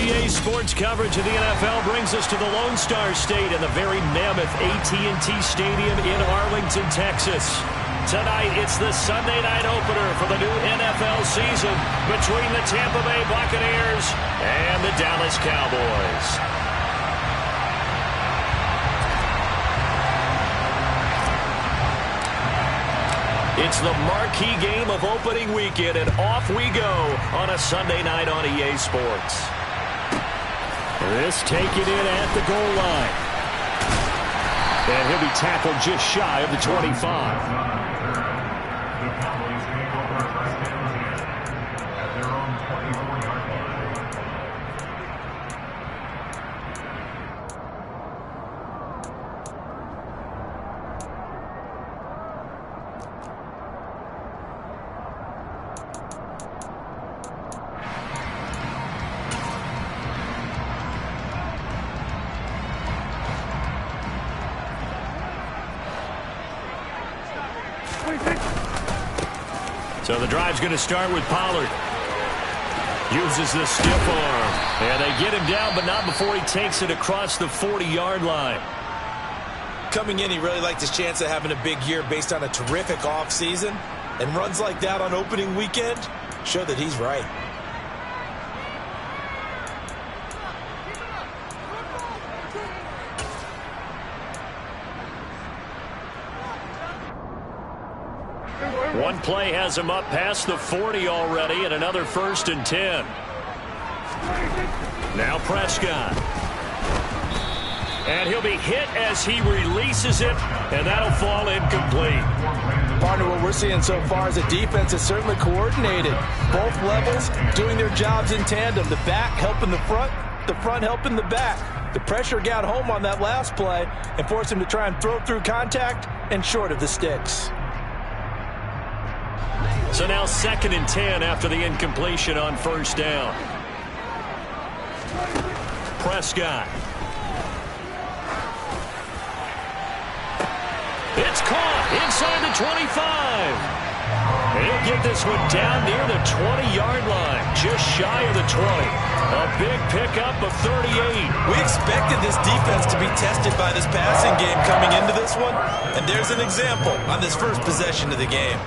EA Sports coverage of the NFL brings us to the Lone Star State in the very mammoth AT&T Stadium in Arlington, Texas. Tonight, it's the Sunday night opener for the new NFL season between the Tampa Bay Buccaneers and the Dallas Cowboys. It's the marquee game of opening weekend, and off we go on a Sunday night on EA Sports. This taken in at the goal line. And he'll be tackled just shy of the 25. So the drive's going to start with Pollard. Uses the stiff arm. And they get him down, but not before he takes it across the 40-yard line. Coming in, he really liked his chance of having a big year based on a terrific offseason. And runs like that on opening weekend show that he's right. One play has him up past the 40 already, and another 1st and 10. Now Prescott. And he'll be hit as he releases it, and that'll fall incomplete. Partner, what we're seeing so far is a defense is certainly coordinated. Both levels doing their jobs in tandem. The back helping the front helping the back. The pressure got home on that last play and forced him to try and throw through contact and short of the sticks. So now 2nd and 10 after the incompletion on 1st down. Prescott. It's caught inside the 25. He'll get this one down near the 20-yard line, just shy of the 20. A big pickup of 38. We expected this defense to be tested by this passing game coming into this one, and there's an example on this first possession of the game.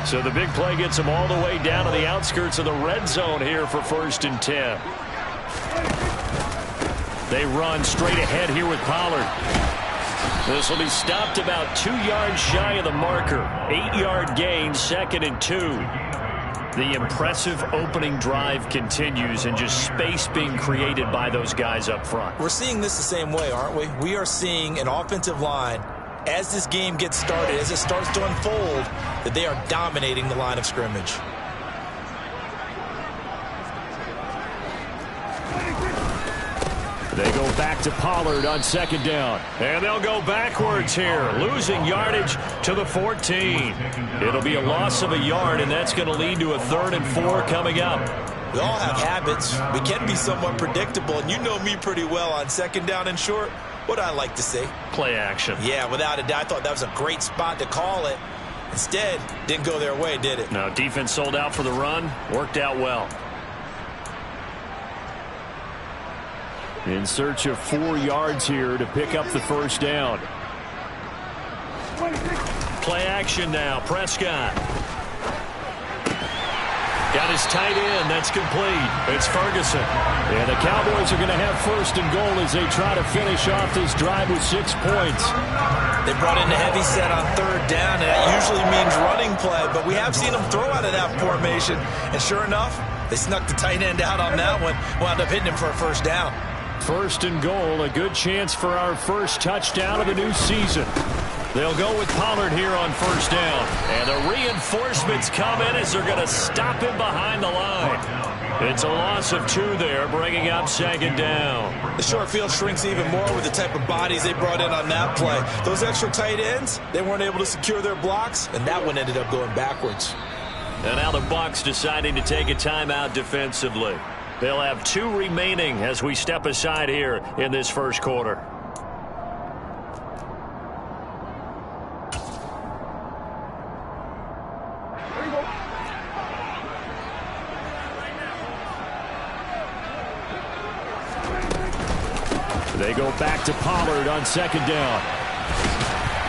So the big play gets them all the way down to the outskirts of the red zone here for 1st and 10. They run straight ahead here with Pollard. This will be stopped about 2 yards shy of the marker. 8-yard gain, 2nd and 2. The impressive opening drive continues, and just space being created by those guys up front. We're seeing this the same way, aren't we? We are seeing an offensive line, as this game gets started, as it starts to unfold, that they are dominating the line of scrimmage. They go back to Pollard on 2nd down. And they'll go backwards here, losing yardage to the 14. It'll be a loss of a yard, and that's going to lead to a 3rd and 4 coming up. We all have habits. We can be somewhat predictable, and you know me pretty well on 2nd down and short. What I like to see. Play action. Yeah, without a doubt. I thought that was a great spot to call it. Instead, didn't go their way, did it? No, defense sold out for the run. Worked out well. In search of 4 yards here to pick up the 1st down. Play action now. Prescott. Got his tight end. That's complete. It's Ferguson. And the Cowboys are going to have 1st and goal as they try to finish off this drive with 6 points. They brought in a heavy set on 3rd down, and that usually means running play. But we have seen them throw out of that formation. And sure enough, they snuck the tight end out on that one. Wound up hitting him for a 1st down. 1st and goal. A good chance for our first touchdown of the new season. They'll go with Pollard here on 1st down. And the reinforcements come in as they're going to stop him behind the line. It's a loss of 2 there, bringing up 2nd down. The short field shrinks even more with the type of bodies they brought in on that play. Those extra tight ends, they weren't able to secure their blocks, and that one ended up going backwards. And now the Bucs deciding to take a timeout defensively. They'll have 2 remaining as we step aside here in this 1st quarter. They go back to Pollard on second down.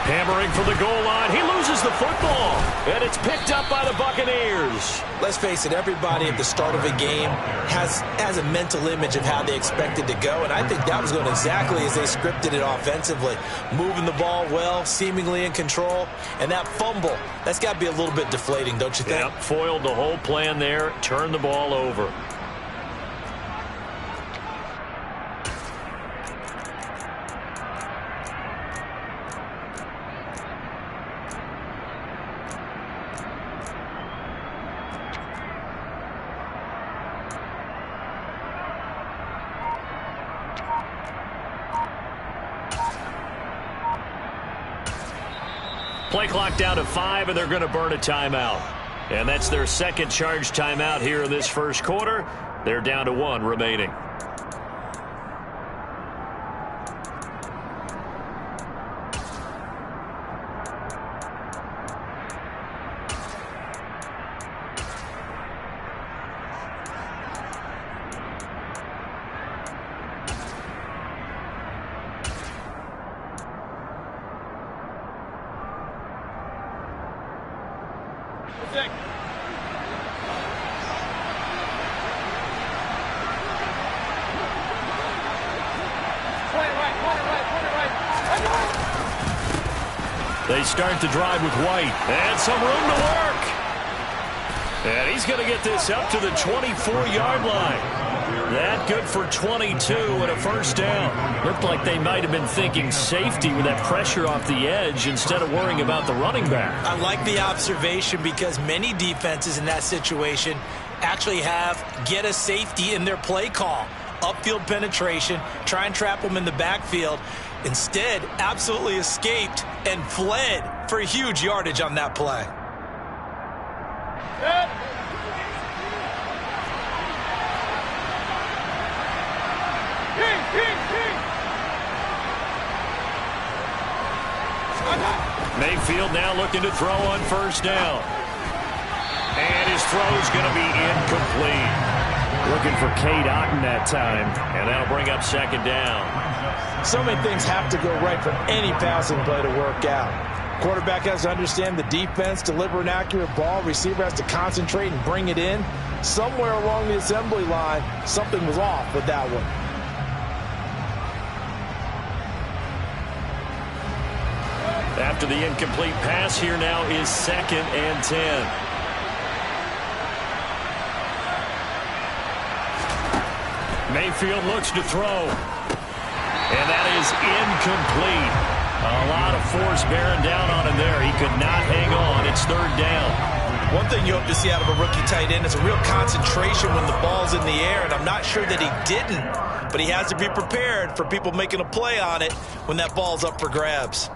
Hammering for the goal line. He loses the football. And it's picked up by the Buccaneers. Let's face it, everybody at the start of a game has a mental image of how they expect it to go. And I think that was going exactly as they scripted it offensively. Moving the ball well, seemingly in control. And that fumble, that's got to be a little bit deflating, don't you think? Yep, foiled the whole plan there. Turned the ball over. Play clock down to 5, and they're going to burn a timeout. And that's their second charge timeout here in this first quarter. They're down to 1 remaining. They start to drive with White. And some room to work. And he's going to get this up to the 24-yard line. That good for 22 and a first down. Looked like they might have been thinking safety with that pressure off the edge instead of worrying about the running back. I like the observation because many defenses in that situation actually have get a safety in their play call. Upfield penetration, try and trap them in the backfield. Instead, absolutely escaped and fled for huge yardage on that play. Mayfield now looking to throw on first down. And his throw's going to be incomplete. Looking for Cade Otton that time. And that'll bring up second down. So many things have to go right for any passing play to work out. Quarterback has to understand the defense, deliver an accurate ball. Receiver has to concentrate and bring it in. Somewhere along the assembly line, something was off with that one. After the incomplete pass, here now is 2nd and 10. Mayfield looks to throw. And that is incomplete. A lot of force bearing down on him there. He could not hang on. It's 3rd down. One thing you hope to see out of a rookie tight end is a real concentration when the ball's in the air, and I'm not sure that he didn't, but he has to be prepared for people making a play on it when that ball's up for grabs.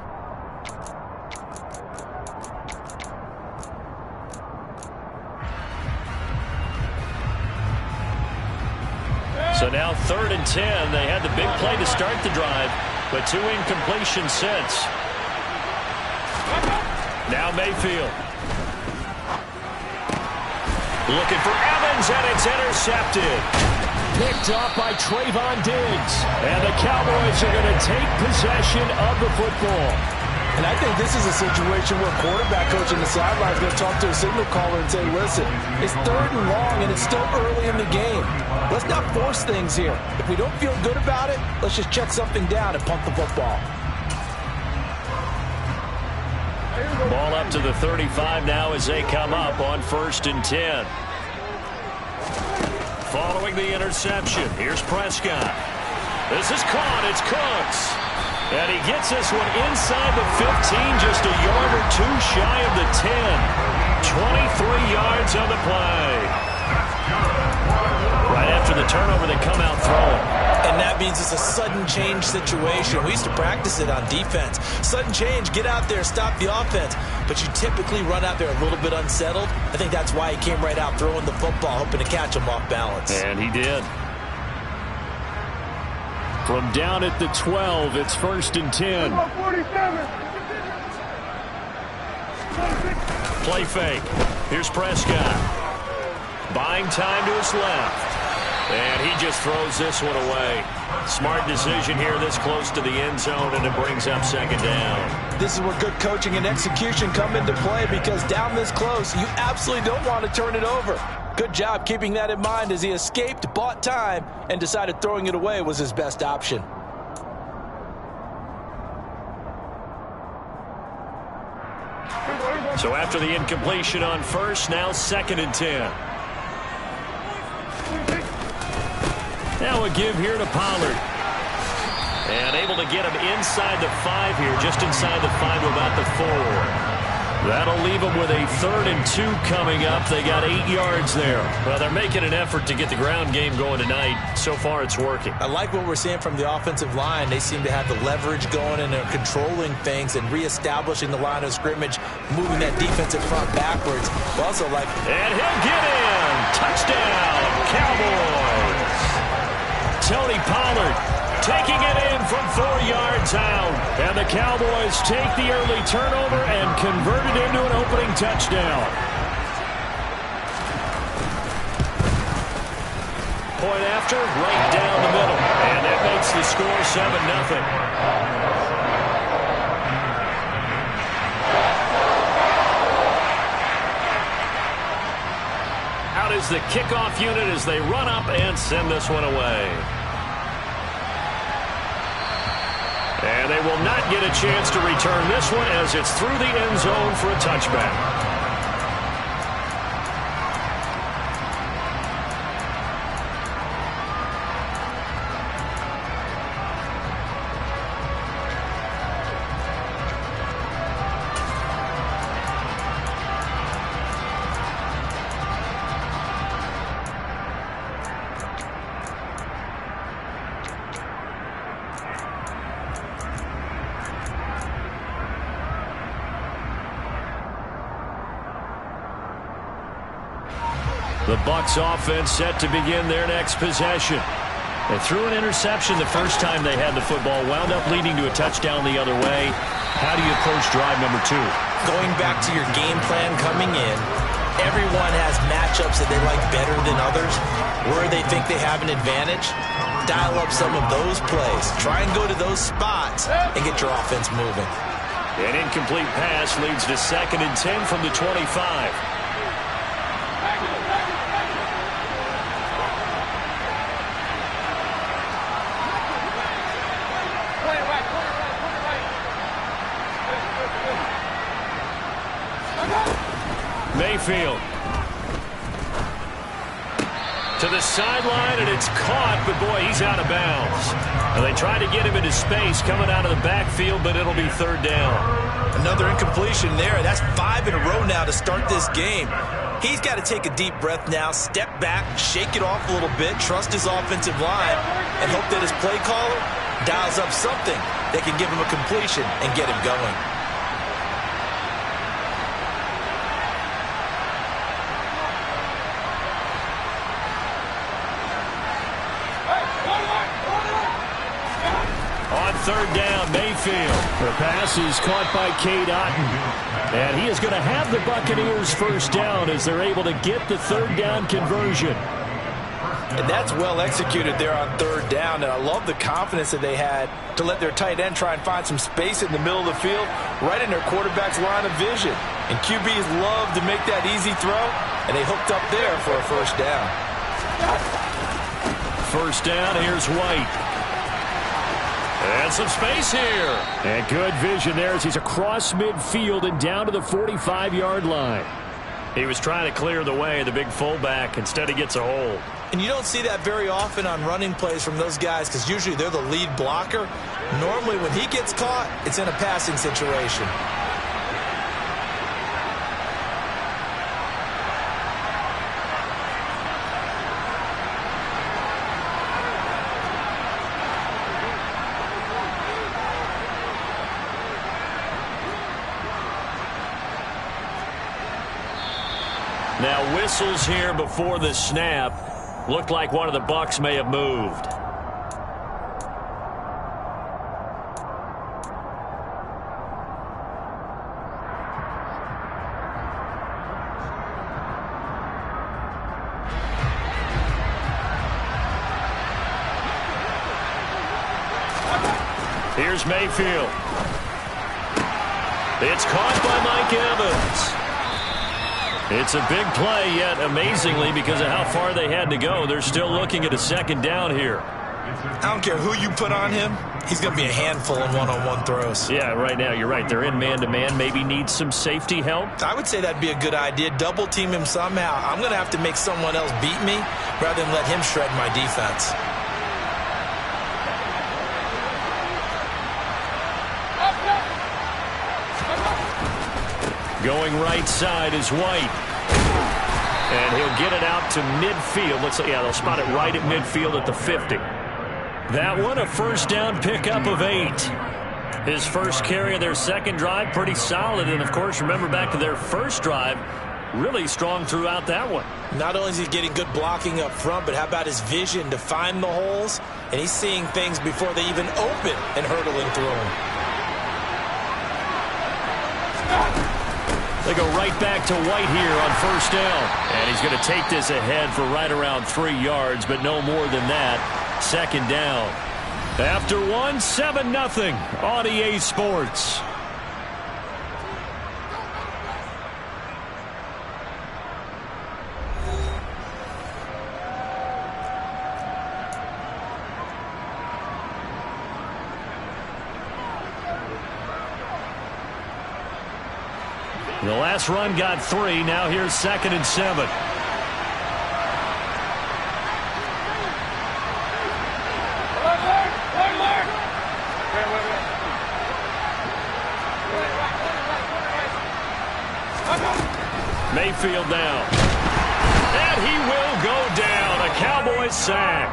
So now 3rd and 10. They had the big play to start the drive, but 2 incompletions since. Now Mayfield. Looking for Evans, and it's intercepted. Picked off by Trayvon Diggs. And the Cowboys are going to take possession of the football. And I think this is a situation where quarterback coach in the sideline is going to talk to a signal caller and say, listen, it's 3rd and long, and it's still early in the game. Let's not force things here. If we don't feel good about it, let's just check something down and punt the football. Ball up to the 35 now as they come up on 1st and 10. Following the interception, here's Prescott. This is caught. It's Cooks. And he gets this one inside the 15, just a yard or 2 shy of the 10. 23 yards on the play. Right after the turnover, they come out throwing. And that means it's a sudden change situation. We used to practice it on defense. Sudden change, get out there, stop the offense. But you typically run out there a little bit unsettled. I think that's why he came right out throwing the football, hoping to catch him off balance. And he did. From down at the 12, it's 1st and 10. Play fake. Here's Prescott. Buying time to his left. And he just throws this one away. Smart decision here this close to the end zone, and it brings up second down. This is where good coaching and execution come into play, because down this close, you absolutely don't want to turn it over. Good job keeping that in mind as he escaped, bought time, and decided throwing it away was his best option. So after the incompletion on first, now 2nd and 10. Now a give here to Pollard. And able to get him inside the 5 here, just inside the 5 to about the 4. That'll leave them with a 3rd and 2 coming up. They got 8 yards there. Well, they're making an effort to get the ground game going tonight. So far, it's working. I like what we're seeing from the offensive line. They seem to have the leverage going, and they're controlling things and reestablishing the line of scrimmage, moving that defensive front backwards. Also like... And he'll get in! Touchdown, Cowboys! Tony Pollard taking it in from 4 yards out. And the Cowboys take the early turnover and convert it into an opening touchdown. Point after, right down the middle. And that makes the score 7-0. Out is the kickoff unit as they run up and send this one away. And they will not get a chance to return this one as it's through the end zone for a touchback. The Bucs offense set to begin their next possession. They threw an interception the first time they had the football, wound up leading to a touchdown the other way. How do you approach drive number 2? Going back to your game plan coming in, everyone has matchups that they like better than others, where they think they have an advantage. Dial up some of those plays. Try and go to those spots and get your offense moving. An incomplete pass leads to 2nd and 10 from the 25. Mayfield to the sideline, and it's caught, but boy, he's out of bounds. And they try to get him into space coming out of the backfield, but it'll be 3rd down. Another incompletion there. That's 5 in a row now to start this game. He's got to take a deep breath now, step back, shake it off a little bit, trust his offensive line, and hope that his play caller dials up something that can give him a completion and get him going. On 3rd down, Mayfield. The pass is caught by Cade Otton. And he is going to have the Buccaneers first down as they're able to get the 3rd down conversion. And that's well executed there on 3rd down. And I love the confidence that they had to let their tight end try and find some space in the middle of the field, right in their quarterback's line of vision. And QBs love to make that easy throw, and they hooked up there for a first down. First down, here's White. And some space here. And good vision there as he's across midfield and down to the 45-yard line. He was trying to clear the way, the big fullback. Instead, he gets a hold. And you don't see that very often on running plays from those guys because usually they're the lead blocker. Normally, when he gets caught, it's in a passing situation. Now whistles here before the snap. Looked like one of the Bucs may have moved. Here's Mayfield. It's caught by Mike Evans. It's a big play, yet amazingly, because of how far they had to go, they're still looking at a second down here. I don't care who you put on him. He's going to be a handful in one-on-one throws. Yeah, right now, you're right. They're in man-to-man. Maybe needs some safety help. I would say that'd be a good idea. Double team him somehow. I'm going to have to make someone else beat me rather than let him shred my defense. Going right side is White. And he'll get it out to midfield. Looks like, yeah, they'll spot it right at midfield at the 50. That one, a first down pickup of 8. His first carry of their second drive, pretty solid. And, of course, remember back to their first drive, really strong throughout that one. Not only is he getting good blocking up front, but how about his vision to find the holes? And he's seeing things before they even open and hurdling through them. They go right back to White here on first down. And he's going to take this ahead for right around 3 yards, but no more than that. Second down. After 1, 7-0 on EA Sports. The last run got 3. Now here's 2nd and 7. Mayfield down. And he will go down. A Cowboys sack.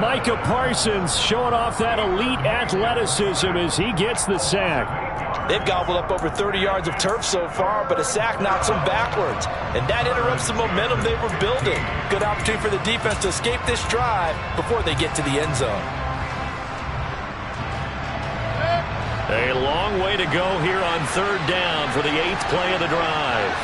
Micah Parsons showing off that elite athleticism as he gets the sack. They've gobbled up over 30 yards of turf so far, but a sack knocks them backwards. And that interrupts the momentum they were building. Good opportunity for the defense to escape this drive before they get to the end zone. A long way to go here on 3rd down for the 8th play of the drive.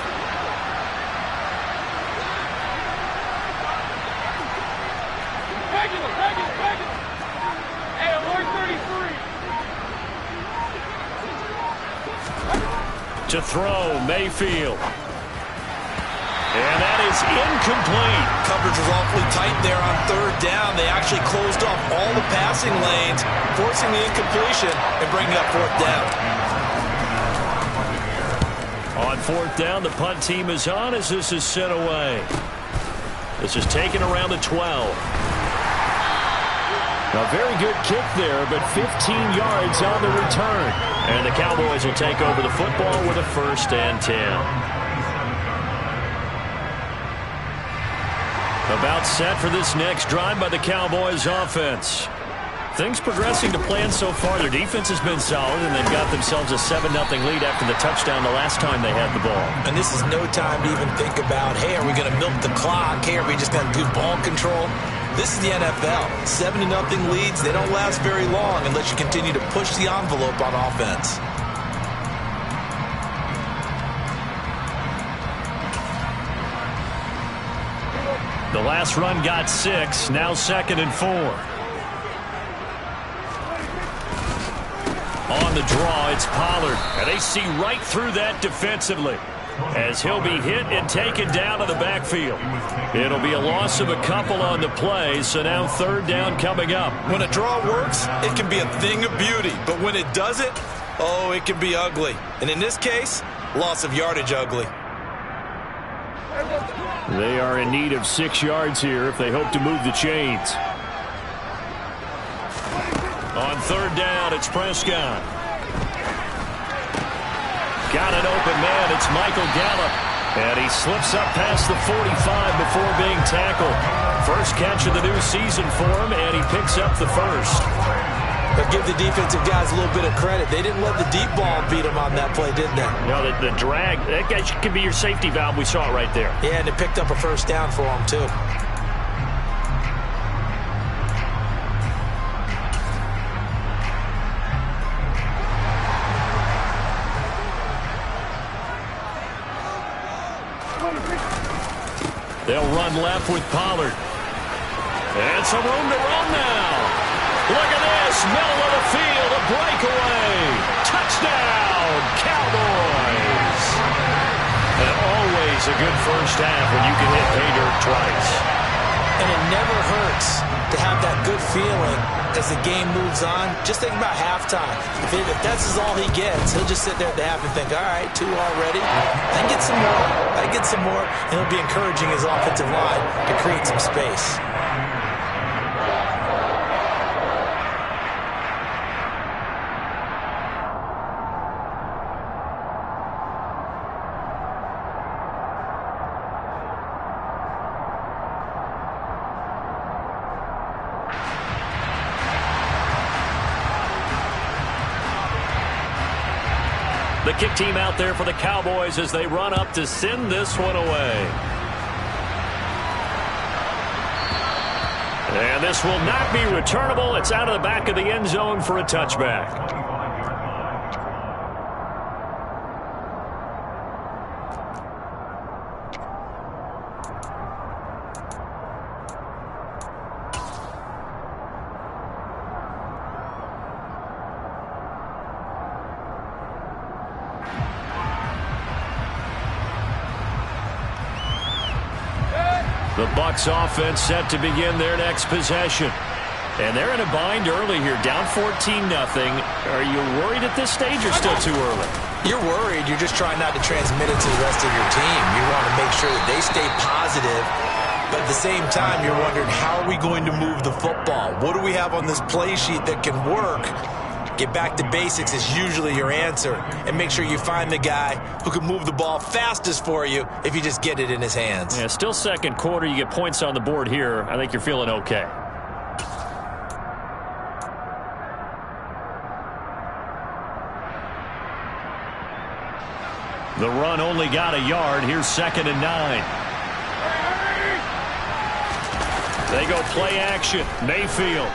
To throw, Mayfield. And that is incomplete. Coverage was awfully tight there on 3rd down. They actually closed off all the passing lanes, forcing the incompletion and bringing up 4th down. On 4th down, the punt team is on as this is sent away. This is taken around the 12. A very good kick there, but 15 yards on the return. And the Cowboys will take over the football with a 1st and 10. About set for this next drive by the Cowboys offense. Things progressing to plan so far. Their defense has been solid, and they've got themselves a 7-0 lead after the touchdown the last time they had the ball. And this is no time to even think about, hey, are we going to milk the clock? Hey, are we just going to do ball control? This is the NFL. 7-0 leads, they don't last very long unless you continue to push the envelope on offense. The last run got 6, now 2nd and 4. On the draw, it's Pollard. And they see right through that defensively as he'll be hit and taken down to the backfield. It'll be a loss of a couple on the play, so now 3rd down coming up. When a draw works, it can be a thing of beauty. But when it doesn't, oh, it can be ugly. And in this case, loss of yardage ugly. They are in need of 6 yards here if they hope to move the chains. On 3rd down, it's Prescott. Got an open man. It's Michael Gallup. And he slips up past the 45 before being tackled. First catch of the new season for him, and he picks up the 1st. But give the defensive guys a little bit of credit. They didn't let the deep ball beat them on that play, did they? No, the drag, that guy could be your safety valve. We saw it right there. Yeah, and it picked up a 1st down for them, too. They'll run left with Pollard. And some room to run now. Look at this. Middle of the field. A breakaway. Touchdown, Cowboys. And always a good first half when you can hit pay dirt twice. And it never hurts to have that good feeling as the game moves on. Just think about halftime. If that's all he gets, he'll just sit there at the half and think, all right, 2 already. I can get some more. I can get some more. And he'll be encouraging his offensive line to create some space. The kick team out there for the Cowboys as they run up to send this one away. And this will not be returnable. It's out of the back of the end zone for a touchback. The Bucs offense set to begin their next possession. And they're in a bind early here, down 14-0. Are you worried at this stage or still too early? You're worried. You're just trying not to transmit it to the rest of your team. You want to make sure that they stay positive. But at the same time, you're wondering, how are we going to move the football? What do we have on this play sheet that can work? Get back to basics is usually your answer. And make sure you find the guy who can move the ball fastest for you if you just get it in his hands. Yeah, still second quarter. You get points on the board here. I think you're feeling okay. The run only got a yard. Here's 2nd and 9. They go play action. Mayfield.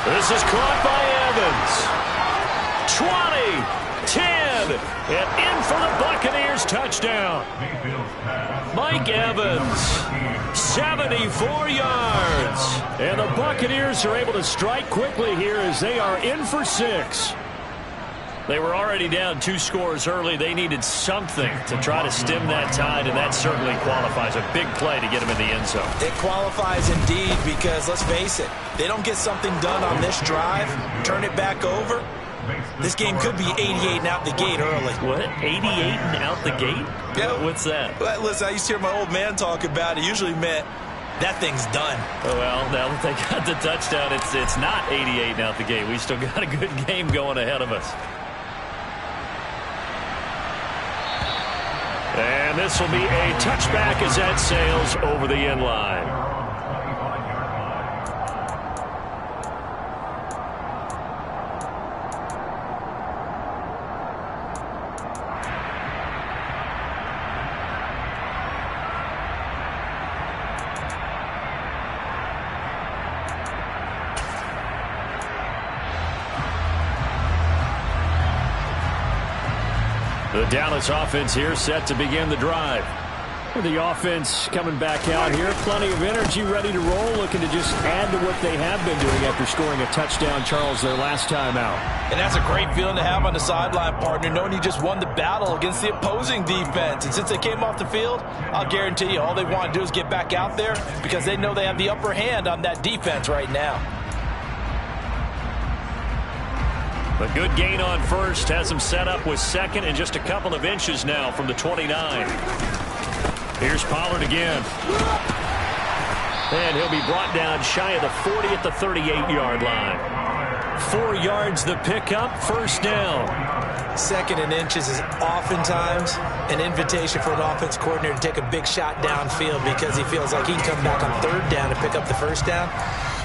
This is caught by Evans. 20, 10, and in for the Buccaneers touchdown. Mike Evans, 74 yards. And the Buccaneers are able to strike quickly here as they are in for 6. They were already down 2 scores early. They needed something to try to stem that tide, and that certainly qualifies. A big play to get them in the end zone. It qualifies indeed because, let's face it, they don't get something done on this drive, turn it back over, this game could be 88 and out the gate early. What? 88 and out the gate? Yeah. What's that? Well, listen, I used to hear my old man talk about it. Usually meant that thing's done. Oh, well, now that they got the touchdown, it's not 88 and out the gate. We still got a good game going ahead of us. And this will be a touchback as that sails over the end line. The Dallas offense here set to begin the drive. The offense coming back out here. Plenty of energy, ready to roll, looking to just add to what they have been doing after scoring a touchdown, Charles, their last time out. And that's a great feeling to have on the sideline, partner, knowing you just won the battle against the opposing defense. And since they came off the field, I'll guarantee you all they want to do is get back out there because they know they have the upper hand on that defense right now. A good gain on first has him set up with 2nd and just a couple of inches now from the 29. Here's Pollard again. And he'll be brought down shy of the 40 at the 38-yard line. 4 yards the pickup, first down. 2nd and inches is oftentimes an invitation for an offense coordinator to take a big shot downfield because he feels like he can come back on 3rd down and pick up the first down.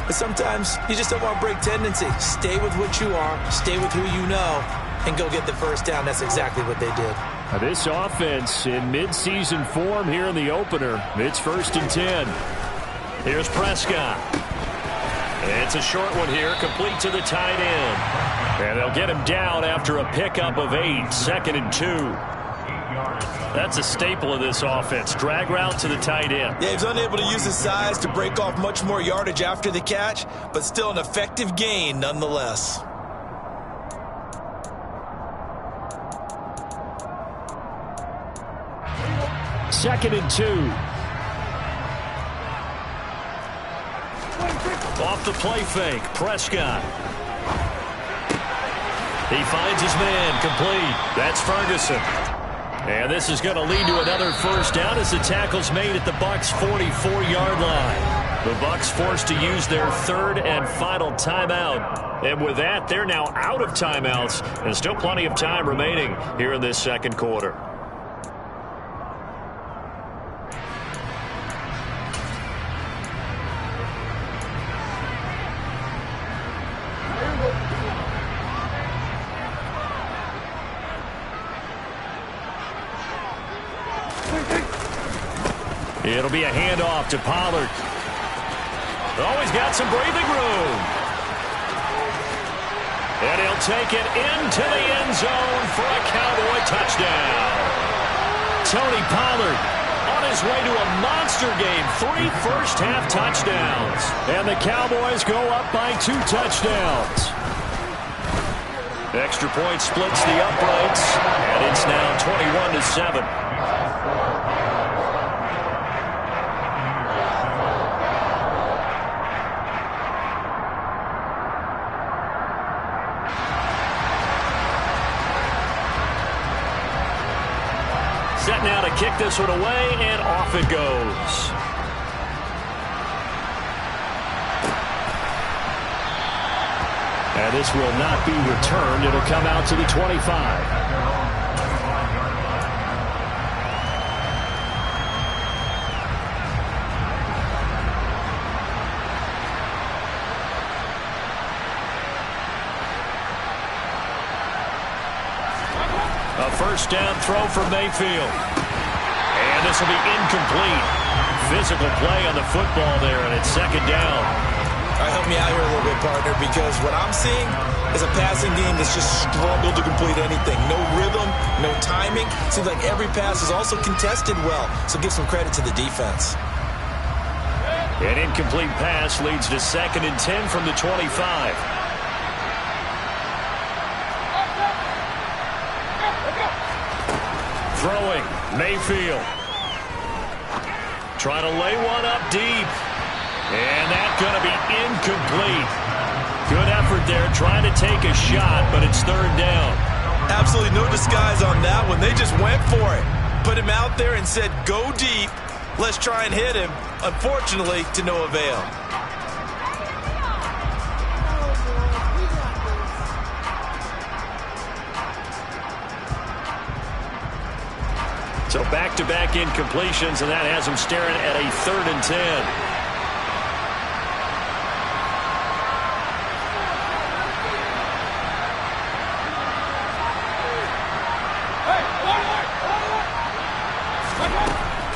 But sometimes you just don't want to break tendency. Stay with what you are, stay with who you know, and go get the first down. That's exactly what they did. Now this offense in midseason form here in the opener. It's 1st and 10. Here's Prescott. It's a short one here, complete to the tight end. And they'll get him down after a pickup of 8, 2nd and 2. That's a staple of this offense. Drag route to the tight end. Yeah, he's unable to use his size to break off much more yardage after the catch, but still an effective gain nonetheless. Second and 2. Off the play fake, Prescott. He finds his man, complete. That's Ferguson. And this is going to lead to another first down as the tackle's made at the Bucs' 44-yard line. The Bucs forced to use their third and final timeout. And with that, they're now out of timeouts and still plenty of time remaining here in this second quarter. It'll be a handoff to Pollard. Oh, he's got some breathing room. And he'll take it into the end zone for a Cowboy touchdown. Tony Pollard on his way to a monster game. 3 first-half touchdowns. And the Cowboys go up by 2 touchdowns. Extra point splits the uprights. And it's now 21-7. Set now to kick this one away, and off it goes. And this will not be returned. It'll come out to the 25. A first down throw for Mayfield. And this will be incomplete. Physical play on the football there, and it's second down. All right, help me out here a little bit, partner, because what I'm seeing is a passing game that's just struggled to complete anything. No rhythm, no timing. Seems like every pass is also contested well, so give some credit to the defense. An incomplete pass leads to second and 10 from the 25. Throwing, Mayfield. Trying to lay one up deep. And that's going to be incomplete. Good effort there, trying to take a shot, but it's third down. Absolutely no disguise on that one. They just went for it. Put him out there and said, go deep. Let's try and hit him. Unfortunately, to no avail. So back-to-back incompletions, and that has them staring at a third and 10.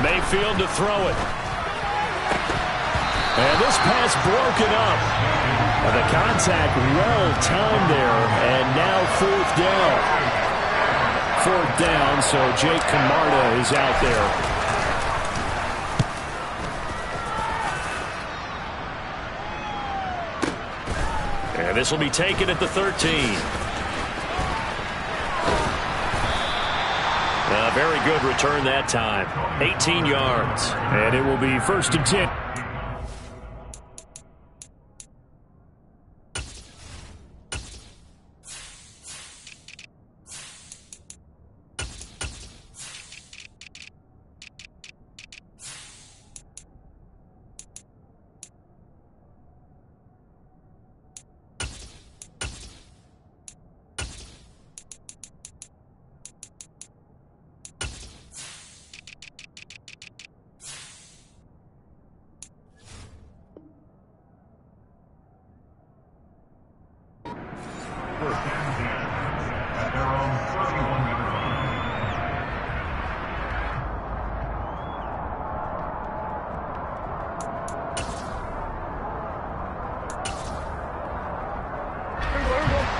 Mayfield to throw it. And this pass broken up. And the contact well-timed there, and now fourth down. Fourth down, so Jake Camarda is out there. And this will be taken at the 13. A very good return that time. 18 yards. And it will be first and 10.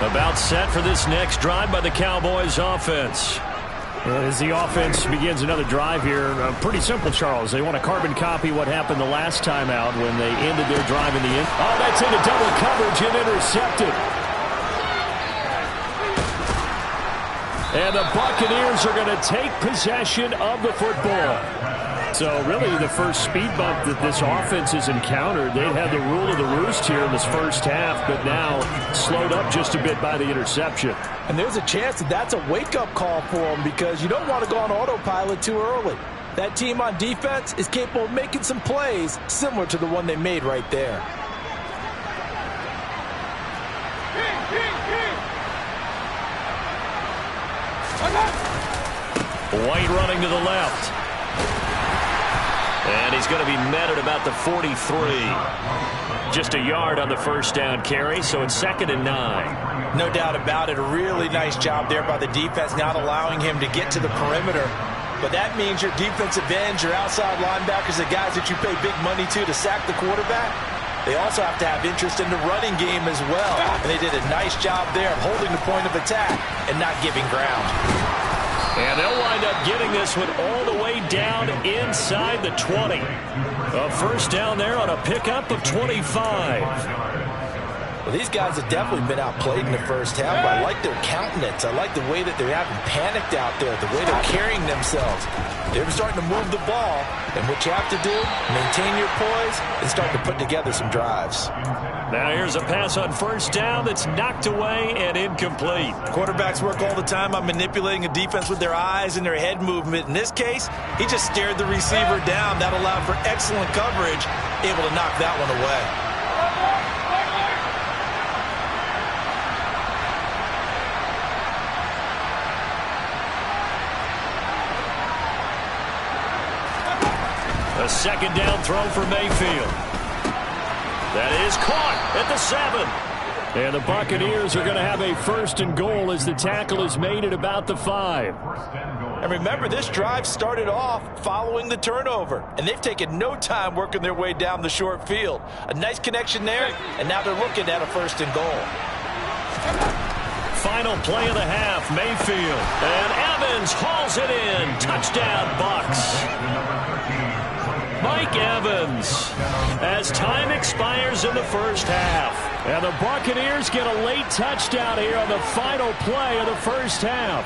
About set for this next drive by the Cowboys offense. As the offense begins another drive here, pretty simple, Charles. They want to carbon copy what happened the last time out when they ended their drive in the end. Oh, that's into double coverage and intercepted. And the Buccaneers are going to take possession of the football. So really the first speed bump that this offense has encountered, they'd had the rule of the roost here in this first half, but now slowed up just a bit by the interception. And there's a chance that that's a wake-up call for them because you don't want to go on autopilot too early. That team on defense is capable of making some plays similar to the one they made right there. White running to the left. And he's going to be met at about the 43. Just a yard on the first down carry, so it's 2nd and 9. No doubt about it. A really nice job there by the defense, not allowing him to get to the perimeter. But that means your defensive ends, your outside linebackers, the guys that you pay big money to sack the quarterback, they also have to have interest in the running game as well. And they did a nice job there of holding the point of attack and not giving ground. And they'll wind up getting this one all the way down inside the 20. A first down there on a pickup of 25. Well, these guys have definitely been outplayed in the first half. But I like their countenance. I like the way that they're having panicked out there, the way they're carrying themselves. They're starting to move the ball. And what you have to do, maintain your poise and start to put together some drives. Now here's a pass on first down that's knocked away and incomplete. Quarterbacks work all the time on manipulating a defense with their eyes and their head movement. In this case, he just stared the receiver down. That allowed for excellent coverage, able to knock that one away. A second down throw for Mayfield. That is caught at the 7. And the Buccaneers are going to have a 1st and goal as the tackle is made at about the 5. And remember, this drive started off following the turnover. And they've taken no time working their way down the short field. A nice connection there, and now they're looking at a 1st and goal. Final play of the half, Mayfield. And Evans hauls it in. Touchdown, Bucs. Mike Evans, as time expires in the first half. And the Buccaneers get a late touchdown here on the final play of the first half.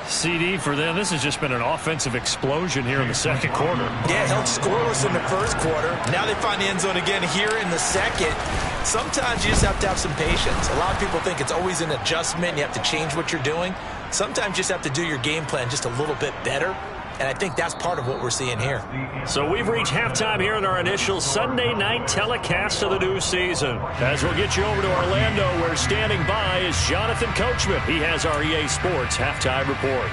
CD for them, this has just been an offensive explosion here in the second quarter. Yeah, held scoreless in the first quarter. Now they find the end zone again here in the second. Sometimes you just have to have some patience. A lot of people think it's always an adjustment. You have to change what you're doing. Sometimes you just have to do your game plan just a little bit better. And I think that's part of what we're seeing here. So we've reached halftime here in our initial Sunday night telecast of the new season. As we'll get you over to Orlando, where standing by is Jonathan Coachman. He has our EA Sports halftime report.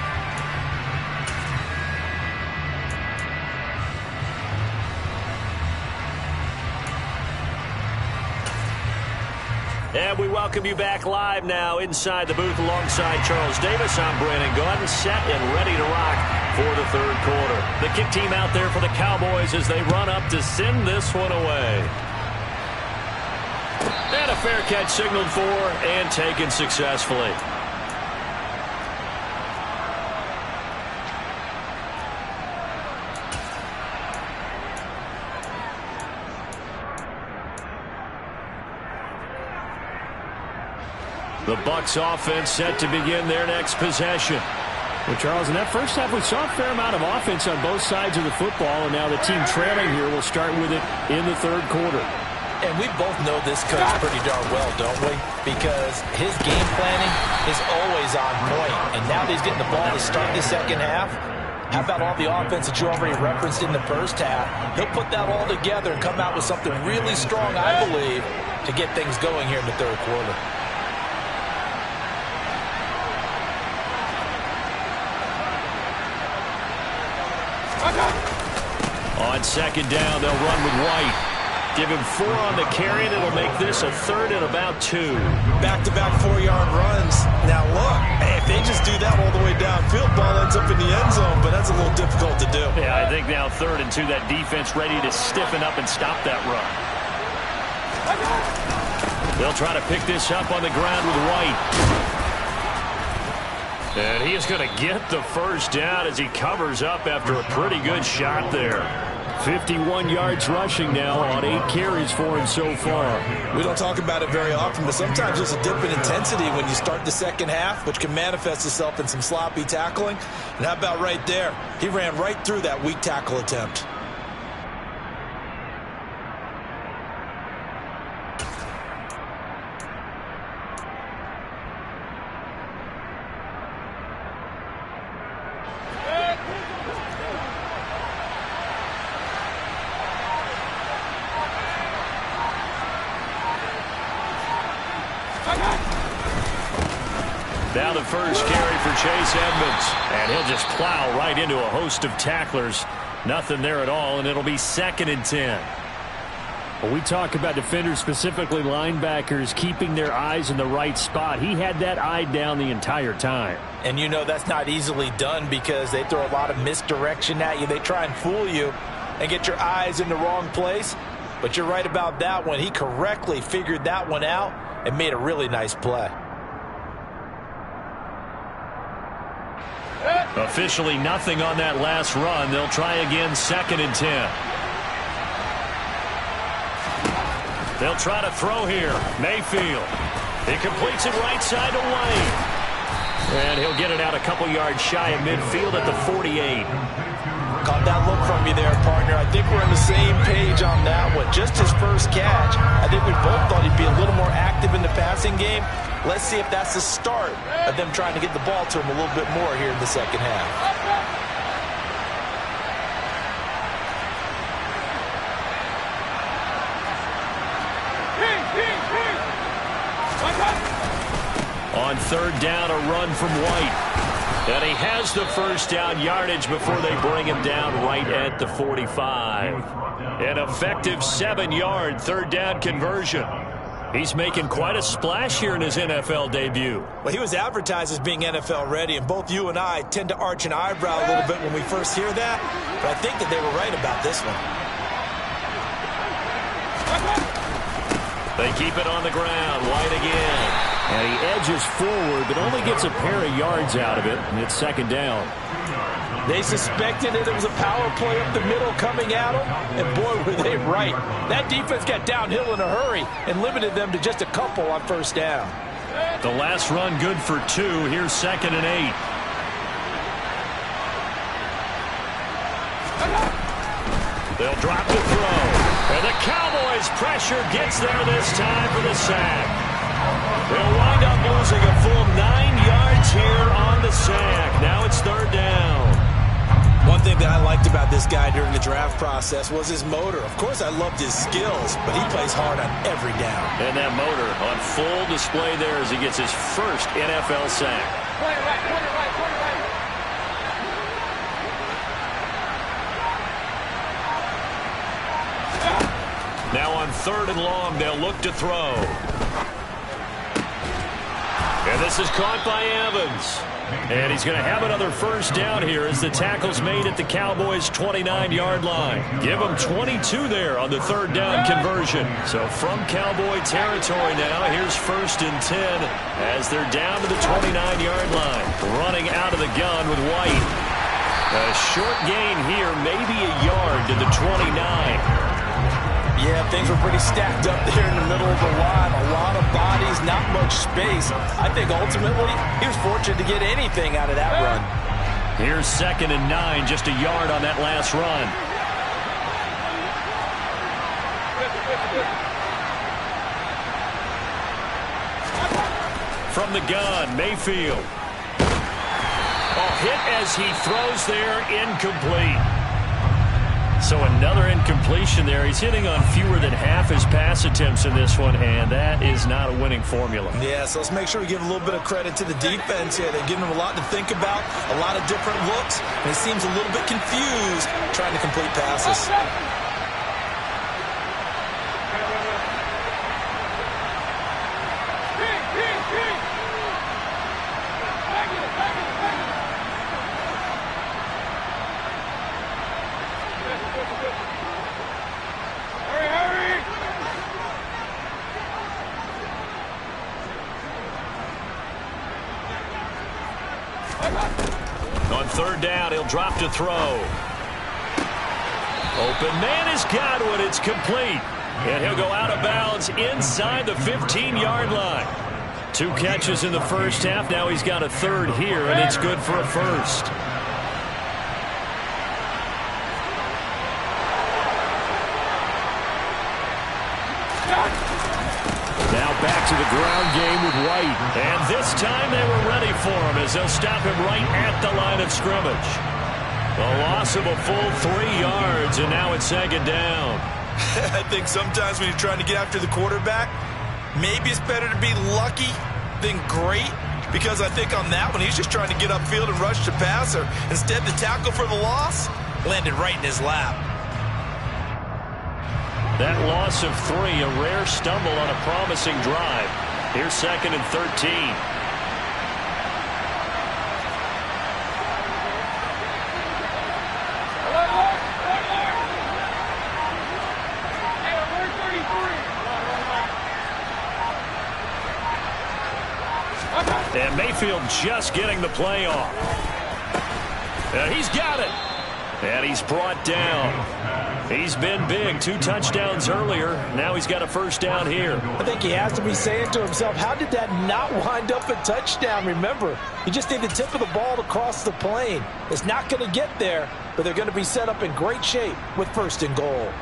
And we welcome you back live now inside the booth alongside Charles Davis. I'm Brandon Gaudin, set and ready to rock for the third quarter. The kick team out there for the Cowboys as they run up to send this one away. And a fair catch signaled for and taken successfully. The Bucs offense set to begin their next possession. Well, Charles, in that first half, we saw a fair amount of offense on both sides of the football, and now the team trailing here will start with it in the third quarter. And we both know this coach pretty darn well, don't we? Because his game planning is always on point. And now that he's getting the ball to start the second half, how about all the offense that you already referenced in the first half? He'll put that all together and come out with something really strong, I believe, to get things going here in the third quarter. On second down, they'll run with White. Give him 4 on the carry, and it'll make this a 3rd and about 2. Back-to-back 4-yard runs. Now look, if they just do that all the way downfield, ball ends up in the end zone, but that's a little difficult to do. Yeah, I think now 3rd and 2, that defense ready to stiffen up and stop that run. They'll try to pick this up on the ground with White. And he is going to get the first down as he covers up after a pretty good shot there. 51 yards rushing now on 8 carries for him so far. We don't talk about it very often, but sometimes there's a dip in intensity when you start the second half, which can manifest itself in some sloppy tackling. And how about right there? He ran right through that weak tackle attempt. Now the first carry for Chase Edmonds. And he'll just plow right into a host of tacklers. Nothing there at all, and it'll be 2nd and 10. When we talk about defenders, specifically linebackers, keeping their eyes in the right spot, he had that eye down the entire time. And you know that's not easily done because they throw a lot of misdirection at you. They try and fool you and get your eyes in the wrong place. But you're right about that one. He correctly figured that one out and made a really nice play. Officially nothing on that last run. They'll try again, 2nd and 10. They'll try to throw here. Mayfield. He completes it right side to White. And he'll get it out a couple yards shy of midfield at the 48. Caught that look from you there, partner. I think we're on the same page on that one. Just his first catch. I think we both thought he'd be a little more active in the passing game. Let's see if that's the start of them trying to get the ball to him a little bit more here in the second half. On 3rd down, a run from White. And he has the first down yardage before they bring him down right at the 45. An effective 7-yard 3rd down conversion. He's making quite a splash here in his NFL debut. Well, he was advertised as being NFL ready, and both you and I tend to arch an eyebrow a little bit when we first hear that. But I think that they were right about this one. They keep it on the ground. White again. And he edges forward, but only gets a pair of yards out of it, and it's 2nd down. They suspected that it was a power play up the middle coming at them, and boy, were they right. That defense got downhill in a hurry and limited them to just a couple on 1st down. The last run good for 2. Here's 2nd and 8. They'll drop the throw. And the Cowboys pressure gets there this time for the sack. They'll wind up losing a full 9 yards here on the sack. Now it's 3rd down. One thing that I liked about this guy during the draft process was his motor. Of course, I loved his skills, but he plays hard on every down. And that motor on full display there as he gets his first NFL sack. Point it right. Now on 3rd and long, they'll look to throw. And this is caught by Evans. And he's going to have another first down here as the tackle's made at the Cowboys' 29-yard line. Give them 22 there on the 3rd down conversion. So from Cowboy territory now, here's 1st and 10 as they're down to the 29-yard line. Running out of the gun with White. A short gain here, maybe a yard to the 29. Yeah, things were pretty stacked up there in the middle of the line. A lot of bodies, not much space. I think ultimately he was fortunate to get anything out of that run. Here's 2nd and 9, just a yard on that last run. From the gun, Mayfield. Hit as he throws there, incomplete. So another incompletion there. He's hitting on fewer than half his pass attempts in this one, and that is not a winning formula. Yeah, so let's make sure we give a little bit of credit to the defense here. They're giving him a lot to think about, a lot of different looks, and he seems a little bit confused trying to complete passes. On third down, he'll drop to throw. Open man is Godwin. It's complete. And he'll go out of bounds inside the 15-yard line. 2 catches in the first half. Now he's got a third here, and it's good for a first. Now back to the ground game with White. And this time they were ready for him as they'll stop him right at the line of scrimmage. A loss of a full 3 yards, and now it's second down. I think sometimes when you're trying to get after the quarterback, maybe it's better to be lucky than great, because I think on that one he's just trying to get upfield and rush the passer. Instead, the tackle for the loss landed right in his lap. That loss of 3, a rare stumble on a promising drive. Here's second and 13. And Mayfield just getting the play off. He's got it. And he's brought down. He's been big. 2 touchdowns earlier. Now he's got a first down here. I think he has to be saying to himself, how did that not wind up a touchdown? Remember, you just need the tip of the ball to cross the plane. It's not going to get there, but they're going to be set up in great shape with first and goal.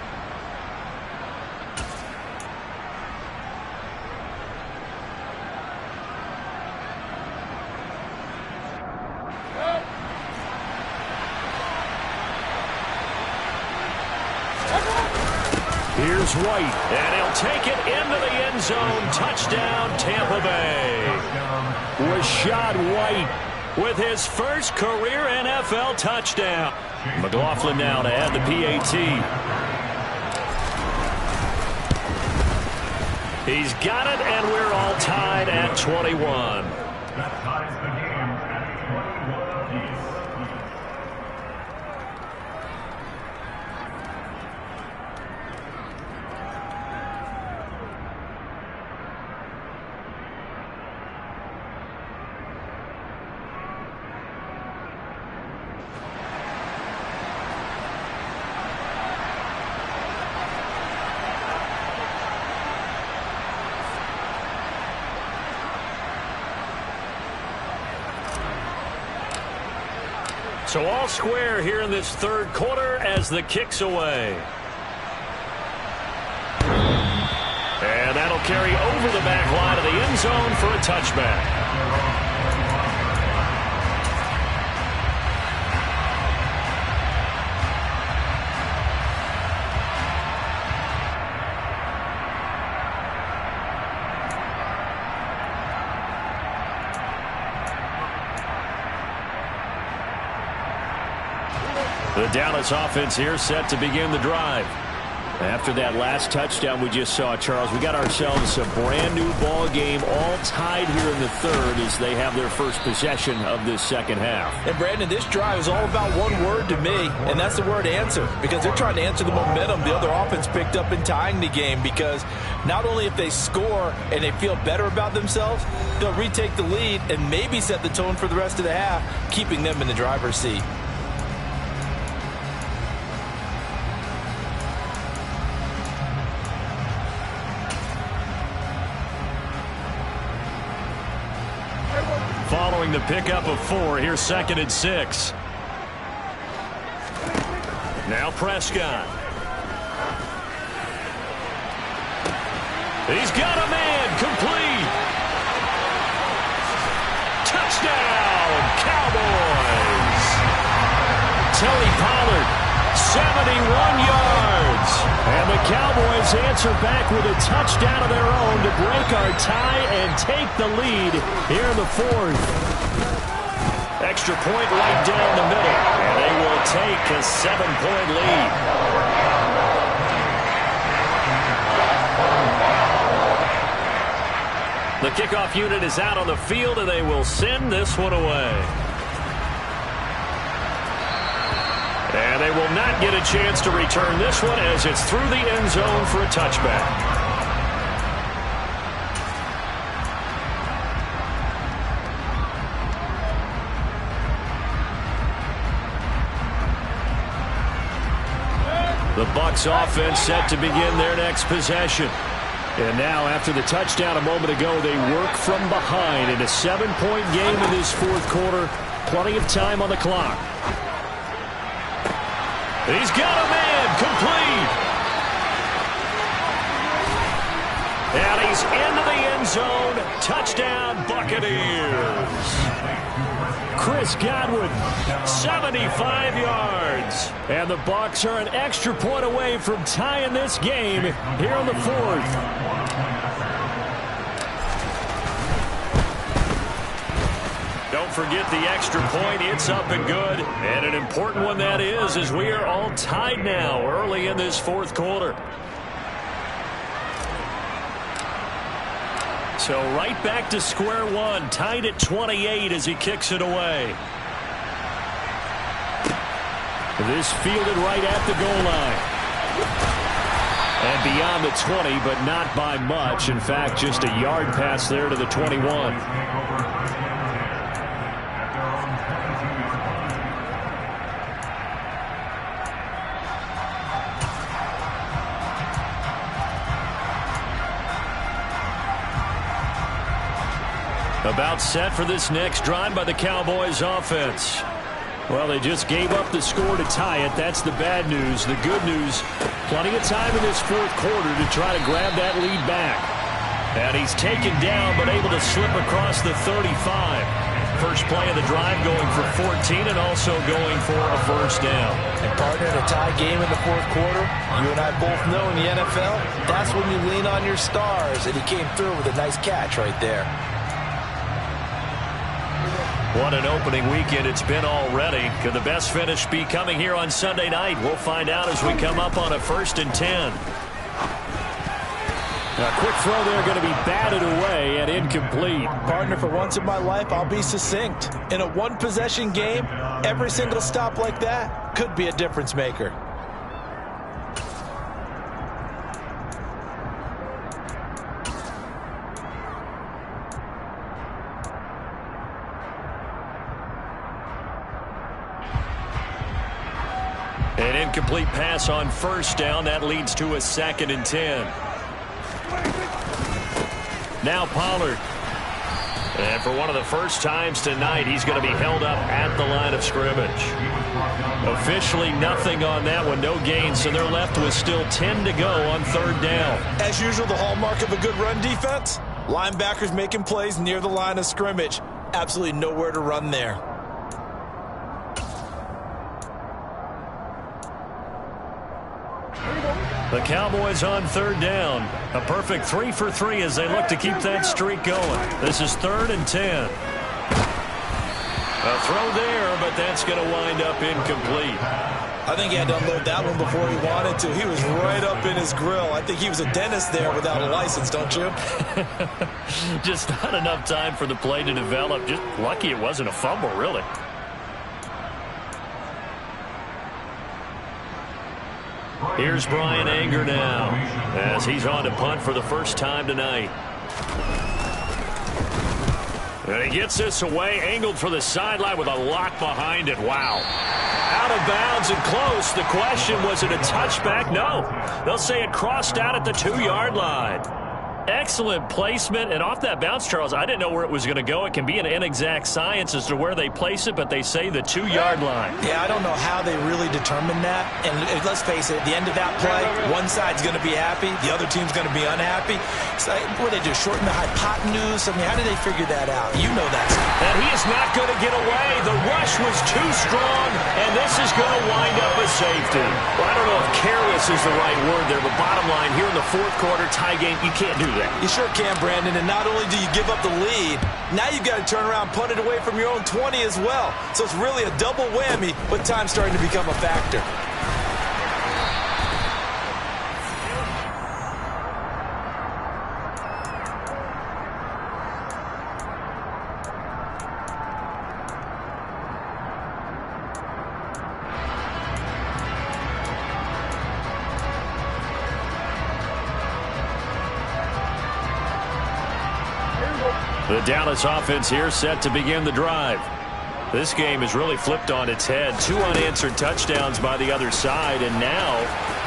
Here's White, and he'll take it into the end zone. Touchdown, Tampa Bay. Rashad White with his first career NFL touchdown. McLaughlin now to add the PAT. He's got it, and we're all tied at 21. So all square here in this third quarter as the kick's away. And that'll carry over the back line of the end zone for a touchback. The Dallas offense here set to begin the drive. After that last touchdown we just saw, Charles, we got ourselves a brand new ball game, all tied here in the third as they have their first possession of this second half. And Brandon, this drive is all about one word to me, and that's the word answer, because they're trying to answer the momentum the other offense picked up in tying the game, because not only if they score and they feel better about themselves, they'll retake the lead and maybe set the tone for the rest of the half, keeping them in the driver's seat. Following the pickup of 4, here's second and 6. Now Prescott. He's got a man, complete. Touchdown, Cowboys. Tony Pollard, 71 yards. And the Cowboys answer back with a touchdown of their own to break our tie and take the lead here in the fourth. Extra point right down the middle, and they will take a 7-point lead. The kickoff unit is out on the field, and they will send this one away. And they will not get a chance to return this one as it's through the end zone for a touchback. The Bucs offense set to begin their next possession. And now, after the touchdown a moment ago, they work from behind in a 7-point game in this fourth quarter. Plenty of time on the clock. He's got a man complete. And he's into the end zone. Touchdown, Buccaneers. Chris Godwin, 75 yards. And the Bucs are an extra point away from tying this game here in the fourth. Don't forget the extra point. It's up and good. And an important one that is, as we are all tied now early in this fourth quarter. So right back to square one, tied at 28 as he kicks it away. This fielded right at the goal line. And beyond the 20, but not by much. In fact, just a yard pass there to the 21. About set for this next drive by the Cowboys offense. Well, they just gave up the score to tie it. That's the bad news. The good news, plenty of time in this fourth quarter to try to grab that lead back. And he's taken down, but able to slip across the 35. First play of the drive going for 14 and also going for a first down. And partner, in a tie game in the fourth quarter, you and I both know in the NFL, that's when you lean on your stars. And he came through with a nice catch right there. What an opening weekend it's been already. Could the best finish be coming here on Sunday night? We'll find out as we come up on a 1st and 10. A quick throw there going to be batted away and incomplete. Partner, for once in my life, I'll be succinct. In a one-possession game, every single stop like that could be a difference maker. An incomplete pass on first down. That leads to a 2nd and 10. Now Pollard. And for one of the first times tonight, he's going to be held up at the line of scrimmage. Officially nothing on that one. No gain, so they're left with still 10 to go on 3rd down. As usual, the hallmark of a good run defense, linebackers making plays near the line of scrimmage. Absolutely nowhere to run there. The Cowboys on 3rd down. A perfect 3 for 3 as they look to keep that streak going. This is 3rd and 10. A throw there, but that's going to wind up incomplete. I think he had to unload that one before he wanted to. He was right up in his grill. I think he was a dentist there without a license, don't you? Just not enough time for the play to develop. Just lucky it wasn't a fumble, really. Here's Brian Anger now as he's on to punt for the first time tonight. And he gets this away, angled for the sideline with a lock behind it. Wow. Out of bounds and close. The question, was it a touchback? No. They'll say it crossed out at the 2-yard line. Excellent placement, and off that bounce, Charles, I didn't know where it was going to go. It can be an inexact science as to where they place it, but they say the 2-yard line. Yeah, I don't know how they really determine that. And let's face it, at the end of that play, one side's going to be happy, the other team's going to be unhappy. So what do they do, shorten the hypotenuse? I mean, how do they figure that out? You know that. And he is not going to get away. The rush was too strong, and this is going to wind up a safety. Well, I don't know if careless is the right word there, but bottom line, here in the fourth quarter tie game, you can't do that. You sure can, Brandon, and not only do you give up the lead, now you've got to turn around and punt it away from your own 20 as well. So it's really a double whammy, but time's starting to become a factor. The Dallas offense here set to begin the drive. This game is really flipped on its head. 2 unanswered touchdowns by the other side, and now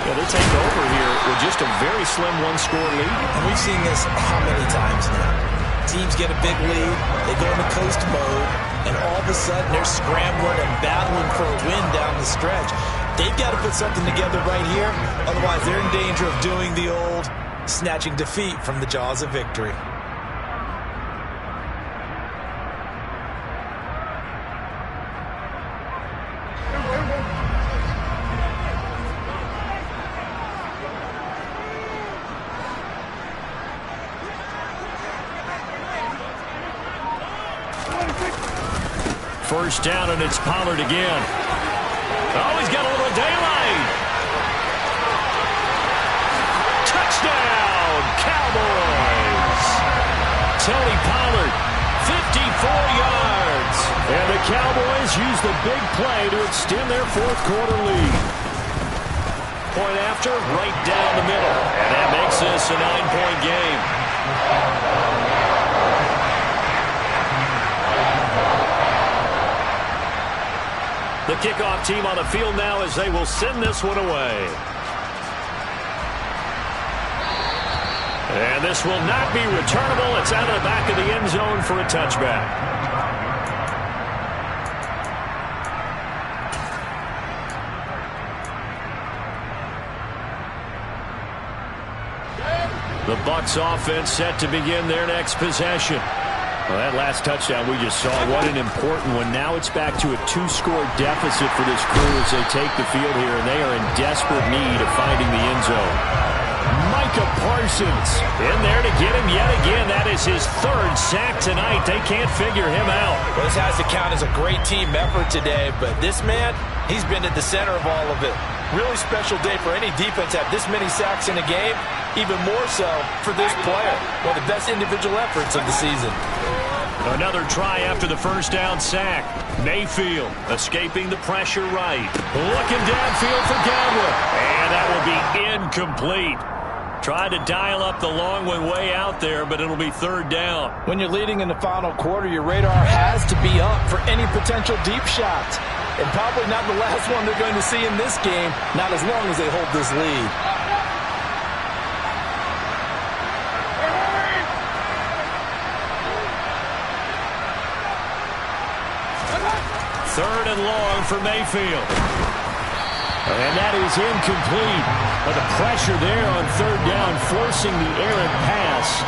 they take over here with just a very slim one-score lead. And we've seen this how many times now? Teams get a big lead, they go into coast mode, and all of a sudden they're scrambling and battling for a win down the stretch. They've got to put something together right here, otherwise they're in danger of doing the old snatching defeat from the jaws of victory. First down, and it's Pollard again. Oh, he's got a little daylight. Touchdown, Cowboys. Tony Pollard, 54 yards. And the Cowboys use the big play to extend their fourth-quarter lead. Point after, right down the middle. And that makes this a 9-point game. The kickoff team on the field now as they will send this one away. And this will not be returnable. It's out of the back of the end zone for a touchback. The Bucs offense set to begin their next possession. Well, that last touchdown we just saw, what an important one. Now it's back to a 2-score deficit for this crew as they take the field here, and they are in desperate need of finding the end zone. Micah Parsons in there to get him yet again. That is his 3rd sack tonight. They can't figure him out. Well, this has to count as a great team effort today, but this man, he's been at the center of all of it. Really special day for any defense to have this many sacks in a game. Even more so for this player. One of the best individual efforts of the season. Another try after the first down sack. Mayfield escaping the pressure right. Looking downfield for Godwin. And that will be incomplete. Tried to dial up the long one way out there, but it'll be 3rd down. When you're leading in the final quarter, your radar has to be up for any potential deep shots. And probably not the last one they're going to see in this game, not as long as they hold this lead. Third and long for Mayfield. And that is incomplete. But the pressure there on 3rd down, forcing the errant pass.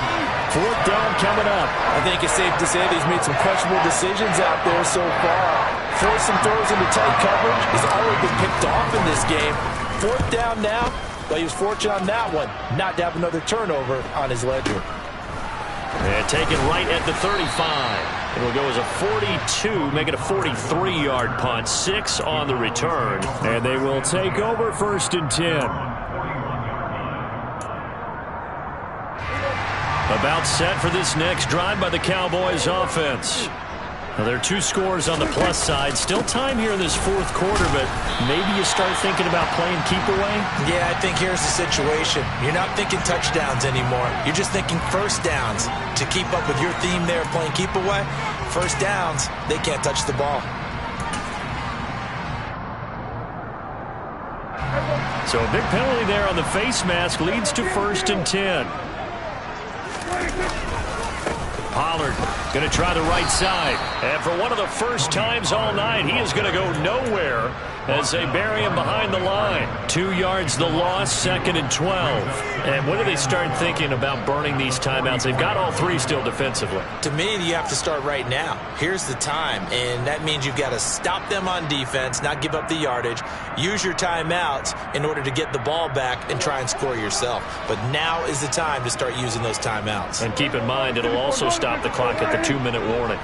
4th down coming up. I think it's safe to say that he's made some questionable decisions out there so far. Forced some throws into tight coverage. He's already been picked off in this game. 4th down now, but he was fortunate on that one not to have another turnover on his ledger. And taken right at the 35. It'll go as a 42, make it a 43-yard punt. 6 on the return. And they will take over 1st and 10. About set for this next drive by the Cowboys offense. Now, there are 2 scores on the plus side. Still time here in this 4th quarter, but maybe you start thinking about playing keep away? Yeah, I think here's the situation. You're not thinking touchdowns anymore. You're just thinking first downs. To keep up with your theme there, playing keep away, first downs, they can't touch the ball. So a big penalty there on the face mask leads to 1st and 10. Pollard going to try the right side. And for one of the first times all night, he is going to go nowhere as they bury him behind the line. 2 yards the loss, 2nd and 12. And when do they start thinking about burning these timeouts? They've got all 3 still defensively. To me, you have to start right now. Here's the time, and that means you've got to stop them on defense, not give up the yardage. Use your timeouts in order to get the ball back and try and score yourself. But now is the time to start using those timeouts. And keep in mind, it'll also stop the clock at the 2-minute warning.